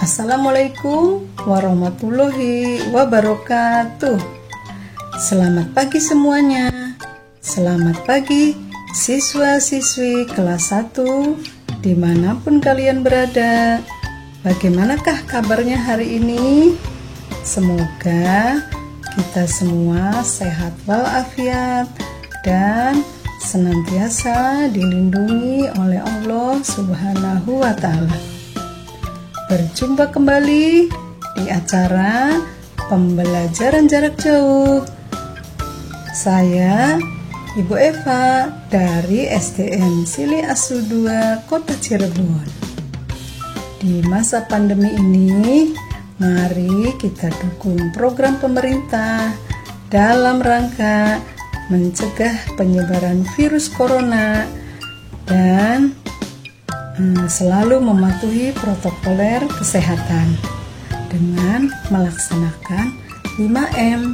Assalamualaikum warahmatullahi wabarakatuh. Selamat pagi semuanya. Selamat pagi siswa-siswi kelas 1 dimanapun kalian berada. Bagaimanakah kabarnya hari ini? Semoga kita semua sehat walafiat dan senantiasa dilindungi oleh Allah Subhanahu wa Ta'ala. Berjumpa kembali di acara pembelajaran jarak jauh. Saya Ibu Eva dari SDN Sili Asu 2 Kota Cirebon. Di masa pandemi ini, mari kita dukung program pemerintah dalam rangka mencegah penyebaran virus corona dan selalu mematuhi protokoler kesehatan dengan melaksanakan 5M.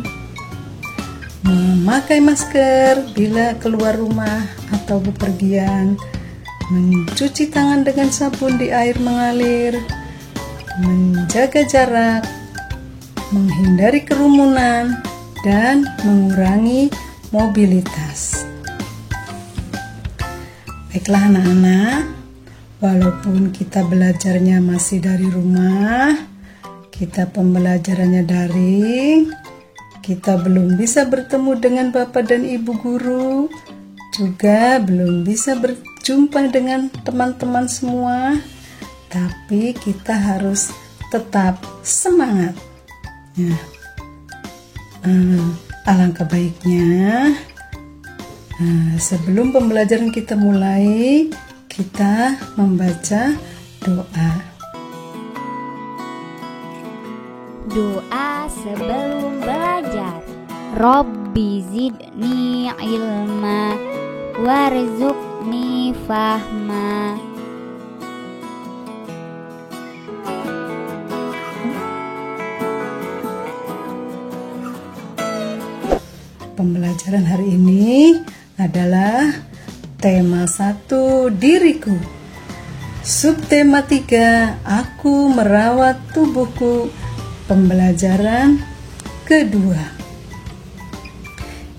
Memakai masker bila keluar rumah atau bepergian, mencuci tangan dengan sabun di air mengalir, menjaga jarak, menghindari kerumunan, dan mengurangi mobilitas. Baiklah anak-anak, walaupun kita belajarnya masih dari rumah, kita pembelajarannya daring, kita belum bisa bertemu dengan Bapak dan Ibu guru, juga belum bisa berjumpa dengan teman-teman semua, tapi kita harus tetap semangat. Alangkah baiknya sebelum pembelajaran kita mulai, kita membaca doa. Doa sebelum belajar. Robbi zidni ilma warzuqni fahma. Pembelajaran hari ini adalah tema 1, diriku. Subtema 3, aku merawat tubuhku. Pembelajaran kedua.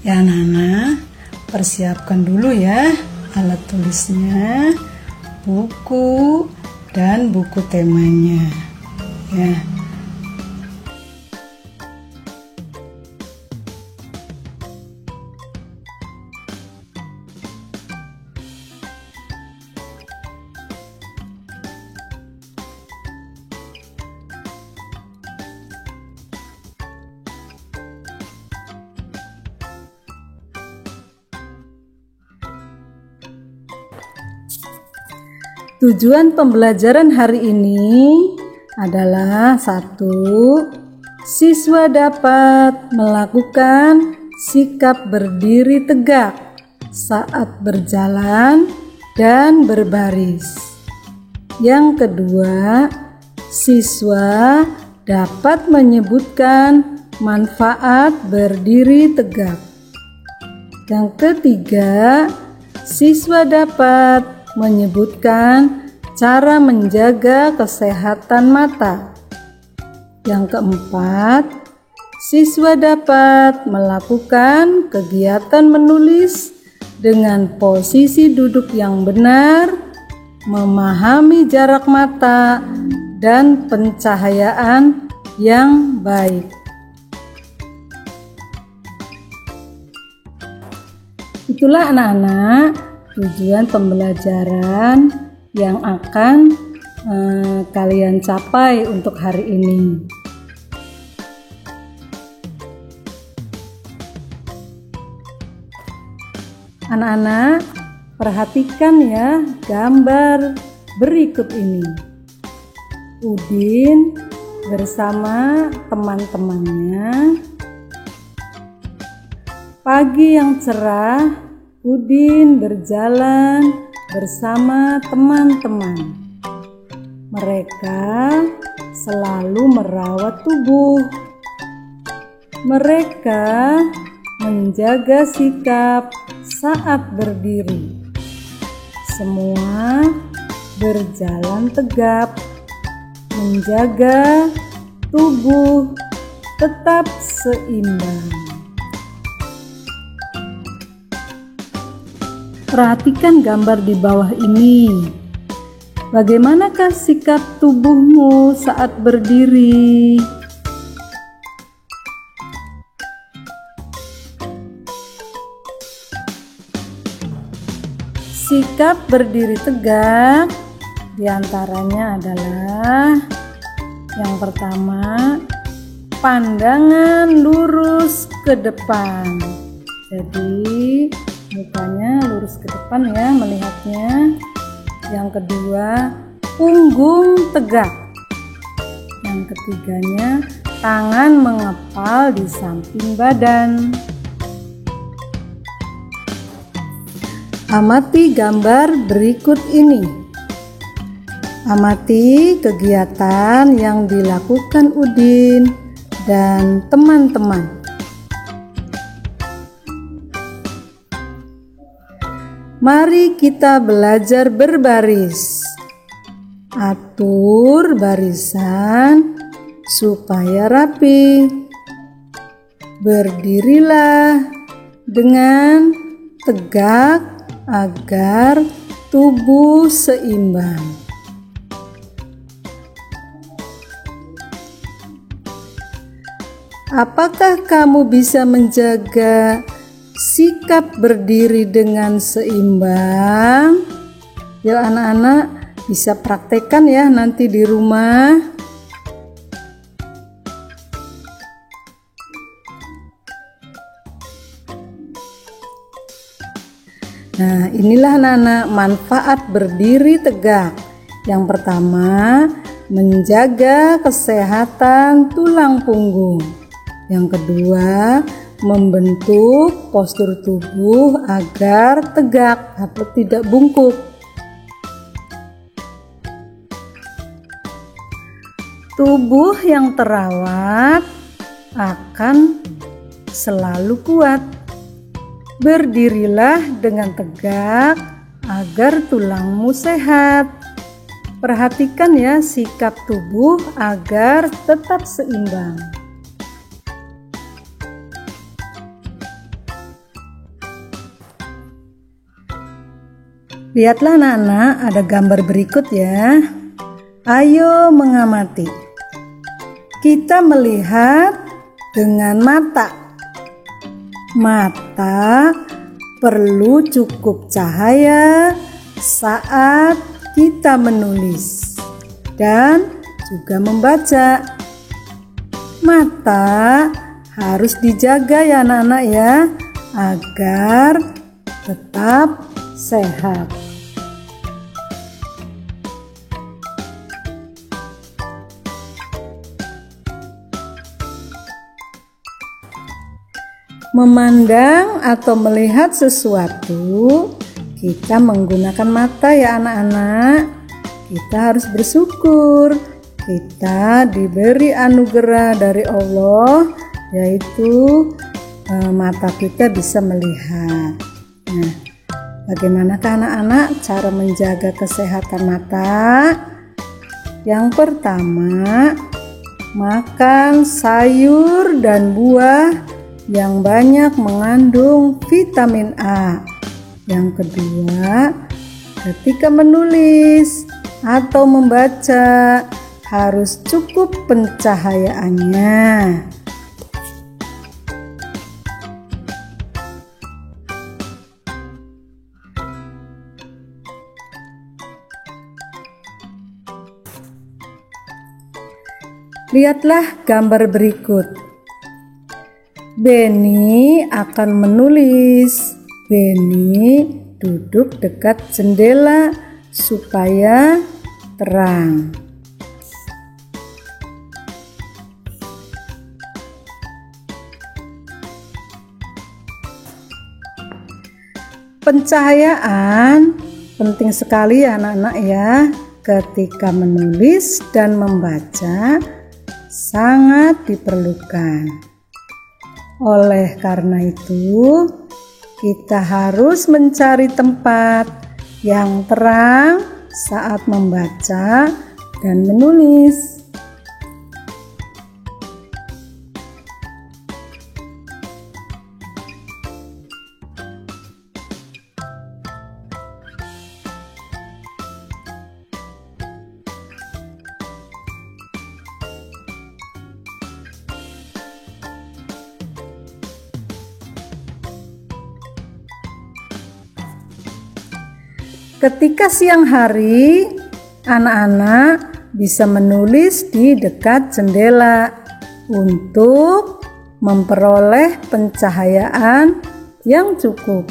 Ya anak-anak, persiapkan dulu ya alat tulisnya, buku, dan buku temanya. Ya. Tujuan pembelajaran hari ini adalah 1. Siswa dapat melakukan sikap berdiri tegak saat berjalan dan berbaris. Yang kedua, siswa dapat menyebutkan manfaat berdiri tegak. Yang ketiga, siswa dapat menyebutkan cara menjaga kesehatan mata. Yang keempat, siswa dapat melakukan kegiatan menulis dengan posisi duduk yang benar, memahami jarak mata, dan pencahayaan yang baik. Itulah anak-anak tujuan pembelajaran yang akan kalian capai untuk hari ini. Anak-anak, perhatikan ya gambar berikut ini. Udin bersama teman-temannya. Pagi yang cerah, Udin berjalan bersama teman-teman. Mereka selalu merawat tubuh. Mereka menjaga sikap saat berdiri. Semua berjalan tegap. menjaga tubuh tetap seimbang. Perhatikan gambar di bawah ini. Bagaimanakah sikap tubuhmu saat berdiri? Sikap berdiri tegak diantaranya adalah yang pertama, pandangan lurus ke depan. Jadi mukanya lurus ke depan ya melihatnya. Yang kedua, punggung tegak. Yang ketiganya, tangan mengepal di samping badan. Amati gambar berikut ini. Amati kegiatan yang dilakukan Udin dan teman-teman. Mari kita belajar berbaris. Atur barisan supaya rapi. Berdirilah dengan tegak agar tubuh seimbang. Apakah kamu bisa menjaga sikap berdiri dengan seimbang? Yuk anak-anak bisa praktekkan ya nanti di rumah. Nah, inilah anak-anak manfaat berdiri tegak. Yang pertama, menjaga kesehatan tulang punggung. Yang kedua, membentuk postur tubuh agar tegak atau tidak bungkuk. Tubuh yang terawat akan selalu kuat. Berdirilah dengan tegak agar tulangmu sehat. Perhatikan ya sikap tubuh agar tetap seimbang. Lihatlah anak-anak, ada gambar berikut ya. Ayo mengamati. Kita melihat dengan mata. Mata perlu cukup cahaya saat kita menulis dan juga membaca. Mata harus dijaga ya anak-anak ya, agar tetap sehat. Memandang atau melihat sesuatu, kita menggunakan mata ya anak-anak. Kita harus bersyukur. Kita diberi anugerah dari Allah, yaitu mata kita bisa melihat. Nah, bagaimanakah anak-anak cara menjaga kesehatan mata? Yang pertama, makan sayur dan buah yang banyak mengandung vitamin A. Yang kedua, ketika menulis atau membaca harus cukup pencahayaannya. Lihatlah gambar berikut. Benny akan menulis. Benny duduk dekat jendela supaya terang. Pencahayaan penting sekali ya anak-anak ya. Ketika menulis dan membaca sangat diperlukan. Oleh karena itu, kita harus mencari tempat yang terang saat membaca dan menulis. Ketika siang hari, anak-anak bisa menulis di dekat jendela untuk memperoleh pencahayaan yang cukup.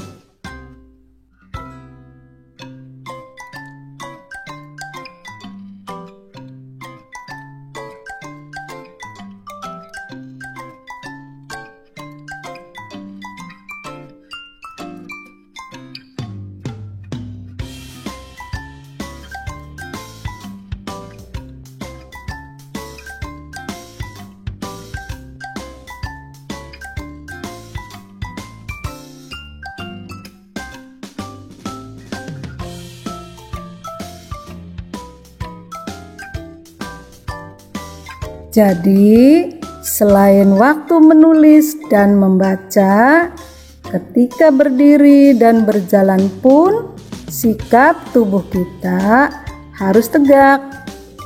Jadi, selain waktu menulis dan membaca, ketika berdiri dan berjalan pun, sikap tubuh kita harus tegak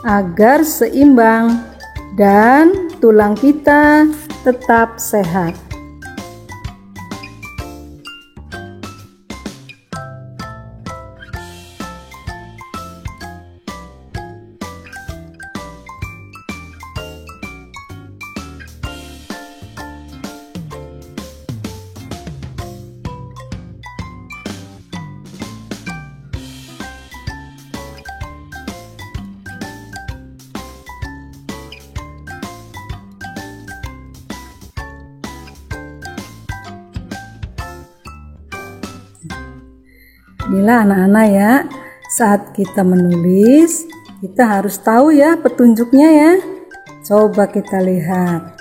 agar seimbang dan tulang kita tetap sehat. Inilah anak-anak ya, saat kita menulis, kita harus tahu ya petunjuknya ya. Coba kita lihat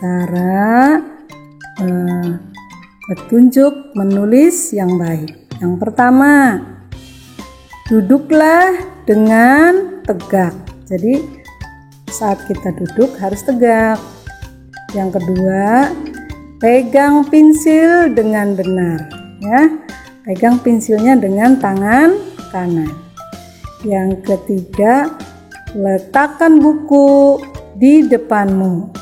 cara petunjuk menulis yang baik. Yang pertama, duduklah dengan tegak. Jadi saat kita duduk harus tegak. Yang kedua, pegang pensil dengan benar ya. Pegang pensilnya dengan tangan kanan. Yang ketiga, letakkan buku di depanmu.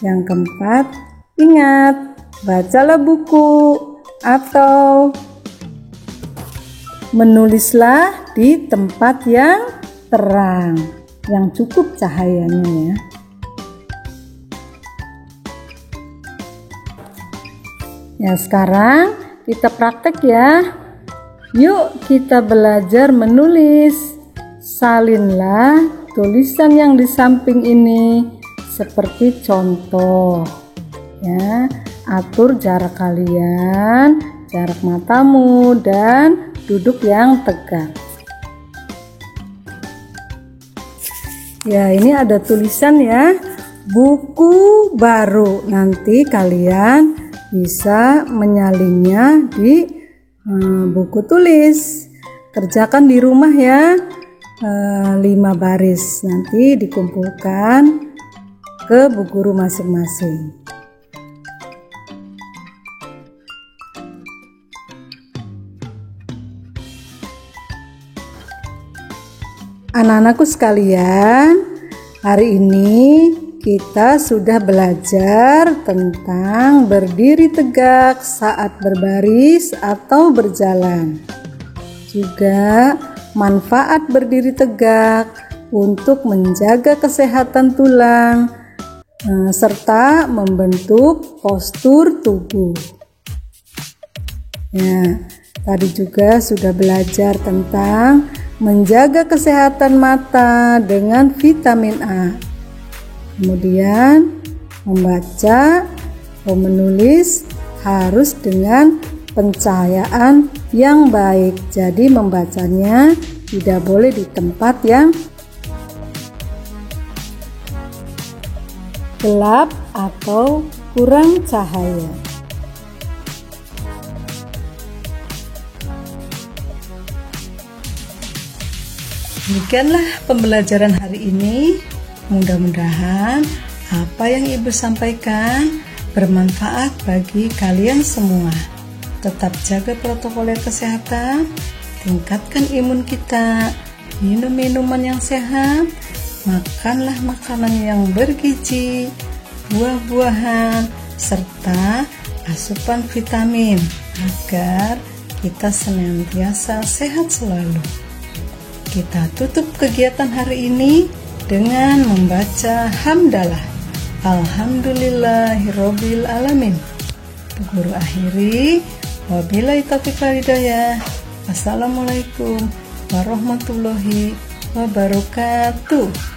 Yang keempat, ingat, bacalah buku atau menulislah di tempat yang terang, yang cukup cahayanya ya. Ya, sekarang kita praktek ya. Yuk kita belajar menulis. Salinlah tulisan yang di samping ini seperti contoh. Ya, atur jarak kalian, jarak matamu dan duduk yang tegak. Ya, ini ada tulisan ya. Buku baru. Nanti kalian bisa menyalinnya di buku tulis. Kerjakan di rumah ya, 5 baris. Nanti dikumpulkan ke bu guru masing-masing. Anak-anakku sekalian, hari ini kita sudah belajar tentang berdiri tegak saat berbaris atau berjalan. Juga manfaat berdiri tegak untuk menjaga kesehatan tulang serta membentuk postur tubuh. Ya, tadi juga sudah belajar tentang menjaga kesehatan mata dengan vitamin A. Kemudian membaca atau menulis harus dengan pencahayaan yang baik. Jadi membacanya tidak boleh di tempat yang gelap atau kurang cahaya. Demikianlah pembelajaran hari ini. Mudah-mudahan apa yang Ibu sampaikan bermanfaat bagi kalian semua. Tetap jaga protokol kesehatan, tingkatkan imun kita, minum minuman yang sehat, makanlah makanan yang bergizi, buah-buahan, serta asupan vitamin agar kita senantiasa sehat selalu. Kita tutup kegiatan hari ini dengan membaca hamdalah. Alhamdulillahirabbil alamin. Guru akhiri, wabillahi taufiq wal hidayah. Wassalamualaikum warahmatullahi wabarakatuh.